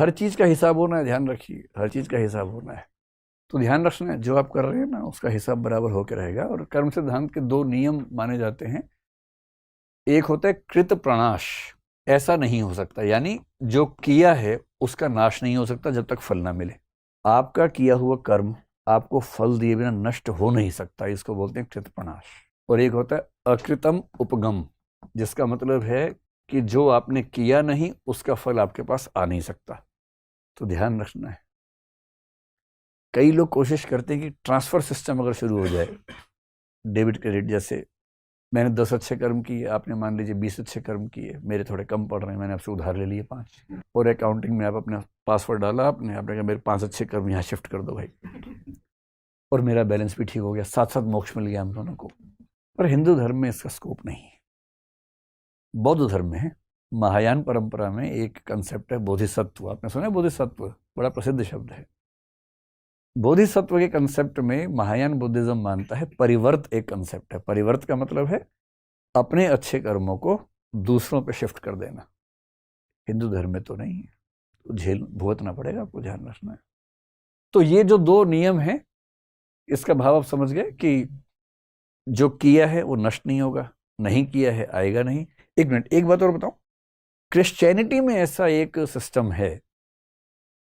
हर चीज़ का हिसाब होना है, ध्यान रखिए, हर चीज़ का हिसाब होना है। तो ध्यान रखना है जो आप कर रहे हैं ना, उसका हिसाब बराबर होकर रहेगा। और कर्म सिद्धांत के दो नियम माने जाते हैं। एक होता है कृत प्रणाश, ऐसा नहीं हो सकता, यानी जो किया है उसका नाश नहीं हो सकता जब तक फल ना मिले। आपका किया हुआ कर्म आपको फल दिए बिना नष्ट हो नहीं सकता, इसको बोलते हैं कृत प्रणाश। और एक होता है अकृतम उपगम, जिसका मतलब है कि जो आपने किया नहीं उसका फल आपके पास आ नहीं सकता। तो ध्यान रखना है। कई लोग कोशिश करते हैं कि ट्रांसफर सिस्टम अगर शुरू हो जाए, डेबिट क्रेडिट जैसे, मैंने 10 अच्छे कर्म किए, आपने मान लीजिए 20 अच्छे कर्म किए, मेरे थोड़े कम पड़ रहे हैं, मैंने आपसे उधार ले लिए 5, और अकाउंटिंग में आप अपना पासवर्ड डाला, आपने कहा मेरे 5 अच्छे कर्म यहाँ शिफ्ट कर दो भाई, और मेरा बैलेंस भी ठीक हो गया, साथ साथ मोक्ष मिल गया हम दोनों को। पर हिंदू धर्म में इसका स्कोप नहीं है। बौद्ध धर्म में है, महायान परंपरा में एक कंसेप्ट है बोधिसत्व। आपने सुना है बोधिसत्व? बड़ा प्रसिद्ध शब्द है। बोधिसत्व के कंसेप्ट में महायान बुद्धिज्म मानता है परिवर्त एक कंसेप्ट है। परिवर्त का मतलब है अपने अच्छे कर्मों को दूसरों पे शिफ्ट कर देना। हिंदू धर्म में तो नहीं है, तो झेल भुगतना पड़ेगा, आपको ध्यान रखना है। तो ये जो दो नियम हैं, इसका भाव आप समझ गए कि जो किया है वो नष्ट नहीं होगा, नहीं किया है आएगा नहीं। एक मिनट, एक बात और बताऊं, क्रिश्चियनिटी में ऐसा एक सिस्टम है